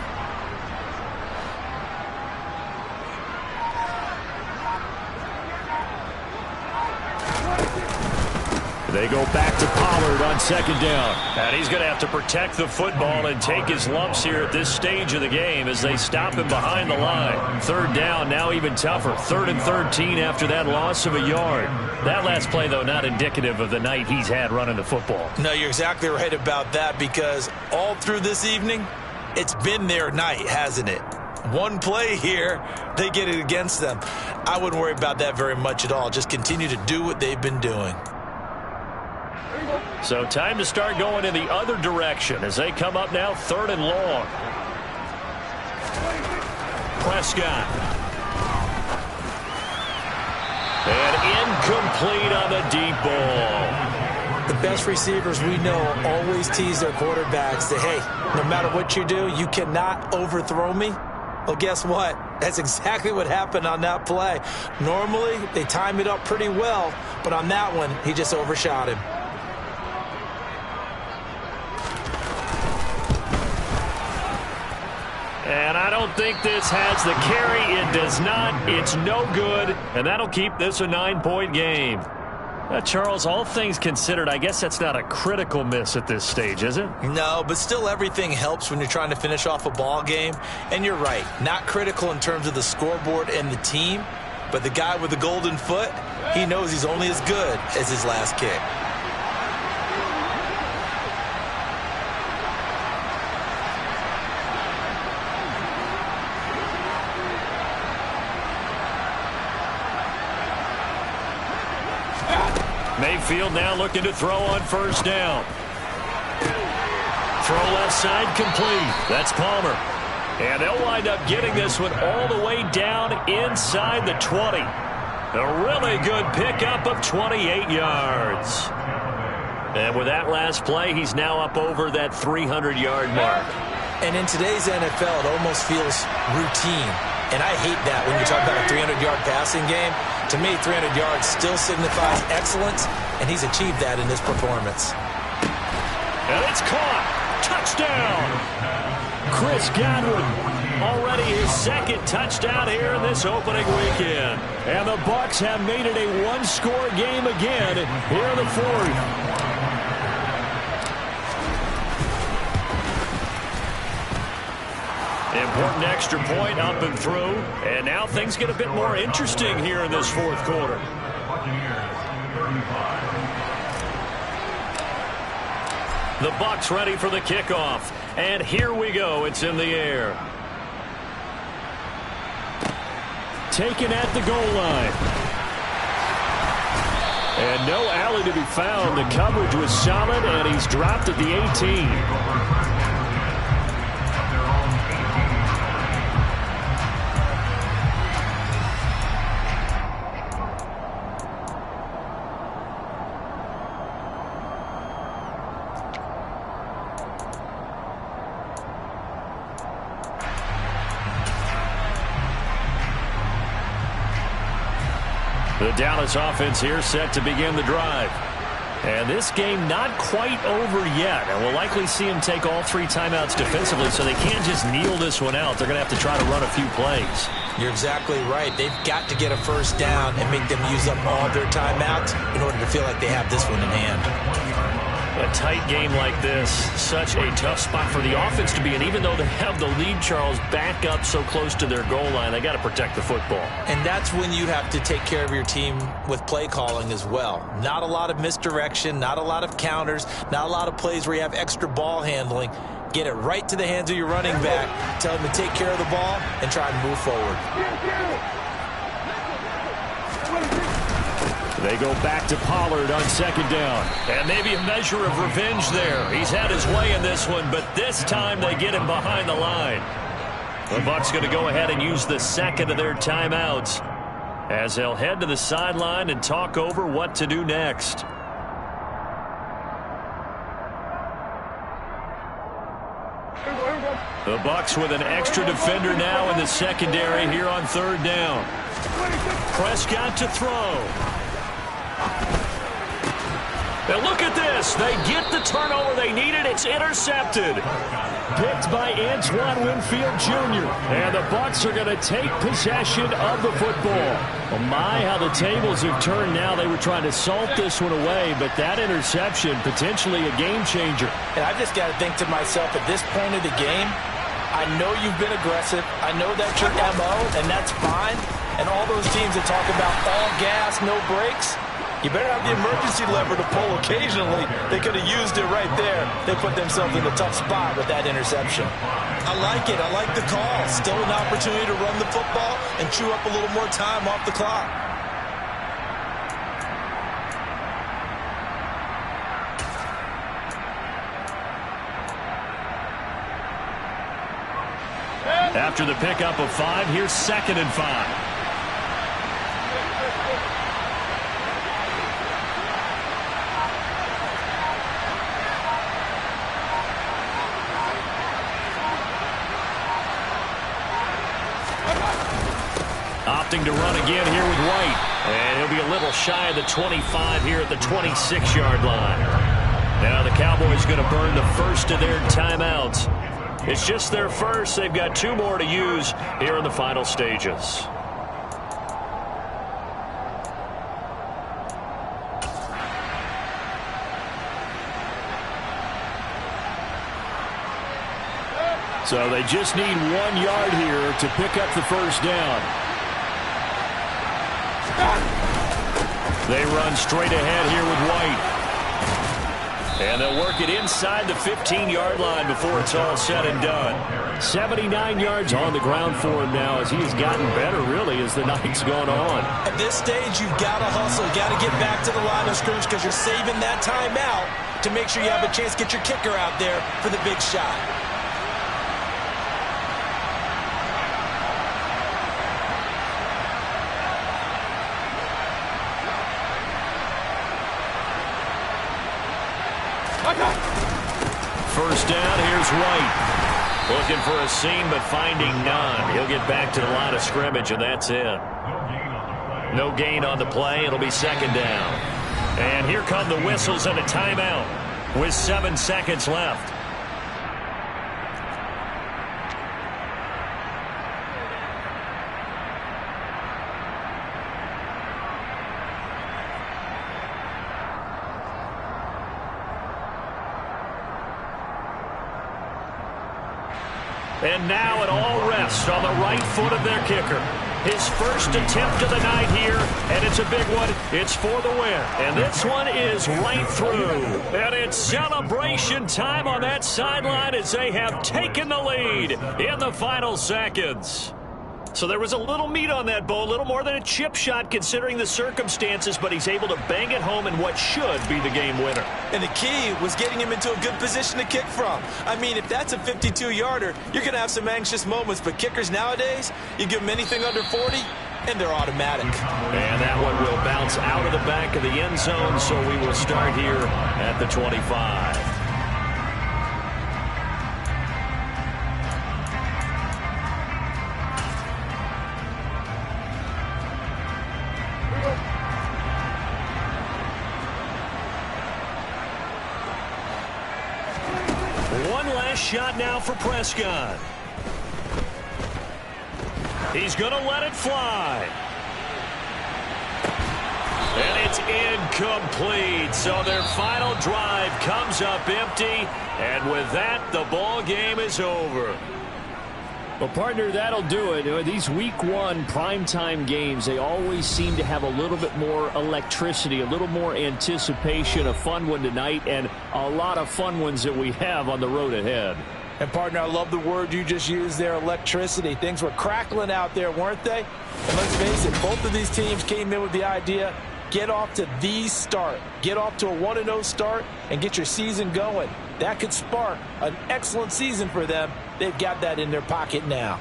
They go back to Pollard on 2nd down. And he's going to have to protect the football and take his lumps here at this stage of the game as they stop him behind the line. 3rd down, now even tougher. 3rd and 13 after that loss of a yard. That last play, though, not indicative of the night he's had running the football. No, you're exactly right about that, because all through this evening, it's been their night, hasn't it? One play here, they get it against them. I wouldn't worry about that very much at all. Just continue to do what they've been doing. So time to start going in the other direction as they come up now 3rd and long. Prescott. And incomplete on the deep ball. The best receivers we know always tease their quarterbacks that, hey, no matter what you do, you cannot overthrow me. Well, guess what? That's exactly what happened on that play. Normally, they time it up pretty well, but on that one, he just overshot him. And I don't think this has the carry. It does not. It's no good. And that'll keep this a 9-point game. Charles, all things considered, I guess that's not a critical miss at this stage, is it? No, but still everything helps when you're trying to finish off a ball game. And you're right, not critical in terms of the scoreboard and the team, but the guy with the golden foot, he knows he's only as good as his last kick. Mayfield now looking to throw on 1st down. Throw left side complete. That's Palmer. And they'll wind up getting this one all the way down inside the 20. A really good pickup of 28 yards. And with that last play, he's now up over that 300-yard mark. And in today's NFL, it almost feels routine. And I hate that when you talk about a 300-yard passing game. To me, 300 yards still signifies excellence, and he's achieved that in this performance. And it's caught. Touchdown. Chris Godwin, already his 2nd touchdown here in this opening weekend. And the Bucs have made it a 1-score game again here in the 4th. Important extra point up and through. And now things get a bit more interesting here in this 4th quarter. The Bucs ready for the kickoff. And here we go. It's in the air. Taken at the goal line. And no alley to be found. The coverage was solid, and he's dropped at the 18. The Dallas offense here set to begin the drive. And this game not quite over yet. And we'll likely see them take all 3 timeouts defensively, so they can't just kneel this one out. They're going to have to try to run a few plays. You're exactly right. They've got to get a 1st down and make them use up all their timeouts in order to feel like they have this one in hand. A tight game like this, such a tough spot for the offense to be in. Even though they have the lead, Charles, back up so close to their goal line, they got to protect the football. And that's when you have to take care of your team with play calling as well. Not a lot of misdirection, not a lot of counters, not a lot of plays where you have extra ball handling. Get it right to the hands of your running back, tell him to take care of the ball, and try and move forward. They go back to Pollard on 2nd down. And maybe a measure of revenge there. He's had his way in this one, but this time they get him behind the line. The Bucs going to go ahead and use the 2nd of their timeouts as they'll head to the sideline and talk over what to do next. The Bucs with an extra defender now in the secondary here on 3rd down. Prescott to throw. Now look at this. They get the turnover they needed. It's intercepted. Picked by Antoine Winfield Jr. And the Bucs are going to take possession of the football. Oh my, how the tables have turned now. They were trying to salt this one away, but that interception, potentially a game changer. And I just got to think to myself, at this point of the game, I know you've been aggressive. I know that's your MO, and that's fine. And all those teams that talk about all gas, no brakes, You better have the emergency lever to pull occasionally. They could have used it right there. They put themselves in a tough spot with that interception. I like it. I like the call. Still an opportunity to run the football and chew up a little more time off the clock. After the pickup of 5, here's 2nd and 5. Opting to run again here with White. And he'll be a little shy of the 25 here at the 26-yard line. Now the Cowboys going to burn the first of their timeouts. It's just their first. They've got 2 more to use here in the final stages. So they just need 1 yard here to pick up the first down. They run straight ahead here with White. And they'll work it inside the 15-yard line before it's all said and done. 79 yards on the ground for him now as he has gotten better, really, as the night's gone on. At this stage, you've got to hustle. You've got to get back to the line of scrimmage because you're saving that timeout to make sure you have a chance to get your kicker out there for the big shot. First down, here's White. Looking for a seam, but finding none. He'll get back to the line of scrimmage, and that's it. No gain on the play. It'll be 2nd down. And here come the whistles and a timeout with 7 seconds left. And now it all rests on the right foot of their kicker. His first attempt of the night here, and it's a big one. It's for the win. And this one is right through. And it's celebration time on that sideline as they have taken the lead in the final seconds. So there was a little meat on that bone, a little more than a chip shot considering the circumstances, but he's able to bang it home in what should be the game winner. And the key was getting him into a good position to kick from. I mean, if that's a 52-yarder, you're going to have some anxious moments, but kickers nowadays, you give them anything under 40, and they're automatic. And that one will bounce out of the back of the end zone, so we will start here at the 25. Shot now for Prescott. He's going to let it fly. And it's incomplete. So their final drive comes up empty. And with that, the ball game is over. Well, partner, that'll do it. These week 1 primetime games, they always seem to have a little bit more electricity, a little more anticipation. A fun one tonight, and a lot of fun ones that we have on the road ahead. And, partner, I love the word you just used there, electricity. Things were crackling out there, weren't they? And let's face it, both of these teams came in with the idea, get off to the start. Get off to a 1-0 start and get your season going. That could spark an excellent season for them. They've got that in their pocket now.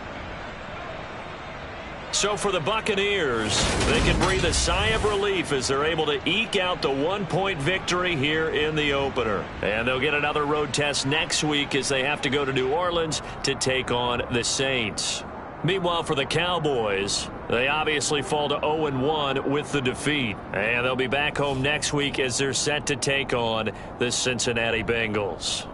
So for the Buccaneers, they can breathe a sigh of relief as they're able to eke out the 1-point victory here in the opener. And they'll get another road test next week as they have to go to New Orleans to take on the Saints. Meanwhile, for the Cowboys, they obviously fall to 0-1 with the defeat. And they'll be back home next week as they're set to take on the Cincinnati Bengals.